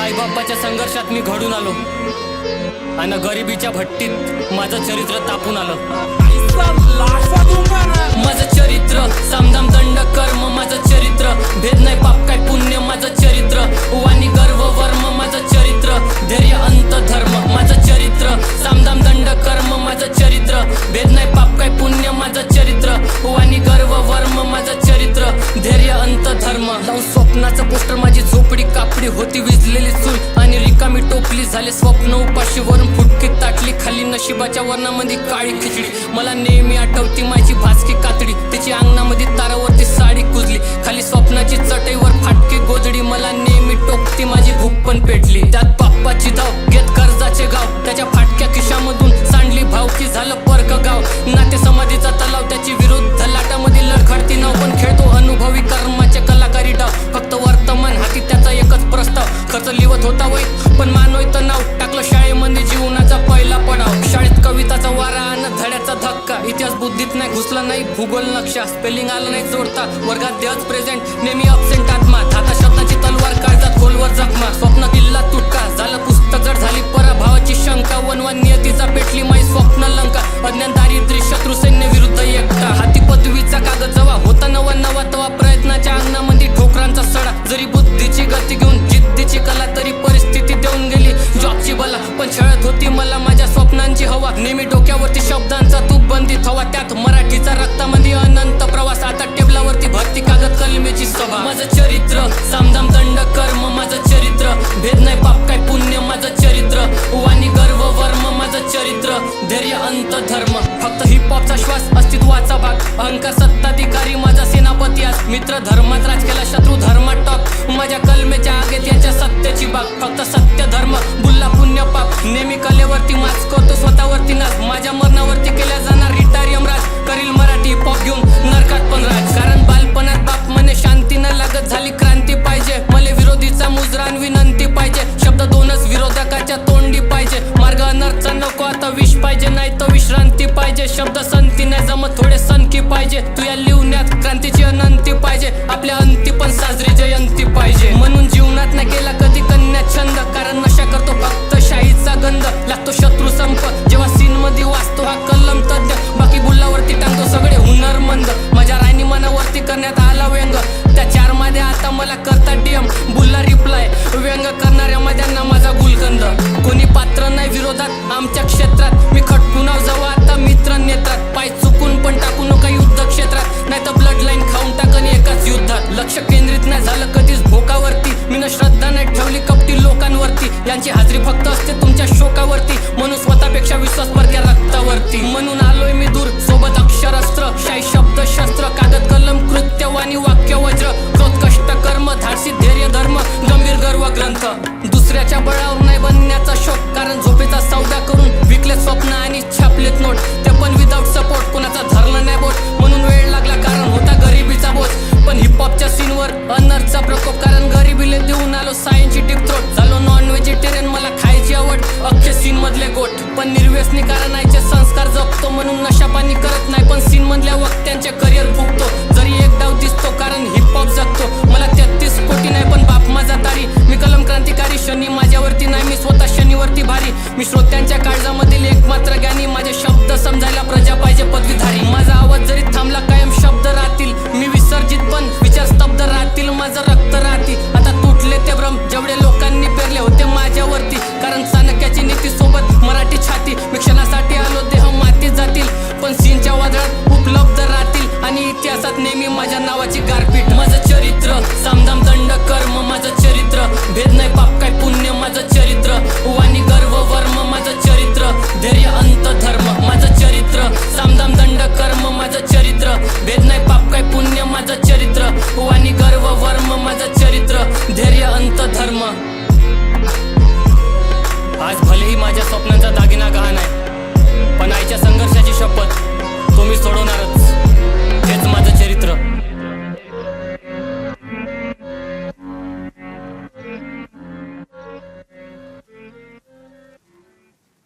आईबापाच्या संघर्षात मी घडून आलो आणि गरिबीच्या भट्टीत माझं चरित्र तापून आलं। माझं चरित्र सामदाम दंड कर्म, माझं चरित्र भेद नाही पाप काय पुण्य, माझं चरित्र वाणी गर्व वर्म, माझं चरित्र धैर्य अंत धर्म, माझं चरित्र सामदाम दंड कर्म, माझं चरित्र भेद नाही पाप काय पुण्य, माझं चरित्र वाणी गर्व वर्म, माझं चरित्र धैर्य अंत धर्म। लावून स्वप्नाचं पोस्टर माझी झोपडी कापडी होती विजलेली चूल आणि रिकामी टोपली झाले स्वप्न उपाशी वरून फुटकी ताटली खाली नशिबाच्या वर्णामध्ये काळी खिचडी। मला नेहमी आठवती माझी भाजकी कातडी, तिची अंगणामध्ये तारावरती साडी कुजली खाली स्वप्नाची चटईवर फाटकी गोजडी। मला नेहमी टोकती माझी भूक पण पेटली, त्यात बाप्पाची धाव घेत कर्जाचे गाव, त्याच्या फाटक्या खिशामधून सांडली भावकी झालं परक गाव। नाते समाधीचा तलाव त्याची विरुद्ध लाटामध्ये लडखडती नाव, पण खेळतो अनुभवी कर्माचे कलाकारी डाव। फक्त वर्तमान हाती त्याचा एकच प्रस्ताव, खर्च लिवत होता वय पण मानवत नाव, टाकलं शाळेमध्ये जीवनाचा पहिला पडाव। शाळेत कविताचा वारा आणि धड्याचा धक्का, इतिहास बुद्धीत नाही घुसला नाही भूगोल नक्षा, स्पेलिंग आलं नाही जोडता वर्गात देहच प्रेझेंट नेहमी अब्सेंट आत्मा, हाता शब्दाची तलवार काळजात खोलवर जखमा, स्वप्न किल्ला तुटका झालं पुस्तक जड झाली पराभवाची शंका, वनवन नियतीचा पेटली माई स्वप्न लंका, अज्ञान दारिद्र्य शत्रू सैन्य विरुद्ध एकटा, हाती पदवीचा कागद जवा होता नवा नवा तवा प्रयत्नाच्या अंगणामध्ये ठोकरांचा सडा, जरी बुद्धीची गती घेऊन जिद्दीची कला तरी परिस्थिती देऊन गेली जॉबची बला, पण छळत होती मला माझ्या स्वप्नांची हवा, नेहमी डोक्यावरती शब्दांचा तूप बंदित हवा, त्यात मराठीचा रक्तामध्ये अनंत प्रवास, आता टेबलावरती भरती कागद कलमेची सभा। माझं चरित्र सामदाम दंड कर्म, माझं चरित्र भेद नाही पाप काय पुण्य, माझं चरित्र वाणी गर्व वर्म, माझं चरित्र धैर्य अंत धर्म। फक्त हिप हॉपचा श्वास अस्तित्वाचा भाग, अहंकार सत्ताधिकारी माझा सेनापती आज, मित्र धर्मात राज केला शत्रू धर्मात टॉप, माझ्या कलमेच्या आगेत याच्या सत्याची बाग, फक्त सत्य धर्म बुल्ला पुण्य पाप, नेहमी कलेवरती माच करतो स्वतःवरती नाच, माझ्या मरणावरती केल्या जाणार रिटारियम राज, करील मराठी हिप हॉप घेऊन नरकात पण राज, कारण बालपणात बाप म्हणे शांती न लागत झाली क्रांती पाहिजे, मले विरोधीचा मुजरान विनंती पाहिजे, शब्द दोनच विरोधकाच्या तोंडी पाहिजे, मार्ग अनर्थचा नको आता विष पाहिजे, नाही तर विश्रांती पाहिजे, शब्द संती नाही जमत थोडे सनकी पाहिजे, तू या लिवण्यात क्रांतीची अनंती पाहिजे, आपल्या अंती पण साजरी जयंती पाहिजे, म्हणून जीवनात नाही केला कधी कन्या छंद, कारण नशा करतो फक्त शाहीचा गंध, लागतो शत्रू संप जेव्हा सीन मध्ये वाचतो हा कलम तज्ञ, बाकी बुल्लावरती टांगतो सगळे हुनरमंद, माझ्या राणीमानावरती करण्यात आला व्यंग, त्या चार मध्ये आता मला करता डीएम बुल्ला रिप्लाय, व्यंग करणाऱ्या माझ्यांना माझा गुलकंद, कोणी पात्र नाही विरोधात आमच्या क्षेत्रात, मी खटकून जावा आता मित्र नेत्रात, पाय चुकून पण टाकू नका युद्ध क्षेत्रात, नाही तर ब्लड लाईन खाऊन टाकन एकाच युद्धात, लक्ष केंद्रित नाही झालं कधीच भोकावरती, मी न श्रद्धा नाही ठेवली कपटी लोकांवरती, यांची हाजरी फक्त असते तुमच्या शोकावरती, म्हणून स्वतःपेक्षा विश्वास परक्या रक्तावरती, म्हणून आलोय मी दूर सोबत अक्षरस्त्र, शाही शब्द शस्त्र कागद कलम कृत्य वाणी वाक्य वज्र, क्रोध कष्ट कर्म धाडसी धैर्य धर्म गंभीर गर्व ग्रंथ, दुसऱ्याच्या बळावर नाही बनण्याचा शोक, कारण झोपेचा सौदा करून विकले स्वप्न आणि छापलेत नोट, ते पण विदाउट सपोर्ट, कोणाचा धरलं नाही बोट, म्हणून वेळ लागला कारण होता गरिबीचा बोझ, पण हिप हॉपच्या सीनवर अनर्थचा प्रकोप, कारण गरिबीले देऊन आलो सायन्सची टिप थ्रोट, झालो नॉन व्हेजिटेरियन मला खायची आवड, अख्खे सीन मधले गोट, पण निर्व्यसनी कारणाचे संस्कार जपतो, म्हणून नशा पाणी करत नाही पण सीन मधल्या वक्त्यांचे करिअर फुकतो, जरी एक डाव दिसतो कारण हिप हॉप जगतो, मला 33 कोटी नाही पण बाप माझा तारी, मी कलम क्रांतिकारी शनी माझ्यावरती नाही मी स्वतः शनीवरती भारी, मी श्रोत्यांच्या काळजामधील एकमात्र ज्ञानी, माझे शब्द समजायला प्रजा पाहिजे पदवीधारी, माझा आवाज जरी थांबला कायम शब्द राहतील, मी विसर्जित पण विचार स्तब्ध राहतील, माझं रक्त राहतील, आता तुटले ते भ्रम जेवढे लोकांनी पेरले होते माझ्यावरती, कारण चाणक्याची नीती सोबत मराठी छाती, मी क्षणासाठी आलो देह मातीत जातील, पण सीनच्या वादळात उपलब्ध राहतील, आणि इतिहासात नेहमी माझ्या नावाची गारपीट, माझं चरित्र सामदाम दंड कर्म, माझं चरित्र भेद नाही पाप काय पुण्य, माझं चरित्र वाणी गर्व वर्म, माझं चरित्र धैर्य अंत धर्म, माझं चरित्र सामदाम दंड कर्म, माझं चरित्र भेद नाही पाप काय पुण्य, माझं चरित्र वाणी गर्व वर्म, माझं चरित्र धैर्य अंत धर्म। आज भलेही माझ्या स्वप्नांचा दागिना गहाण आहे, पण आईच्या संघर्षाची शपथ तुम्ही सोडवणार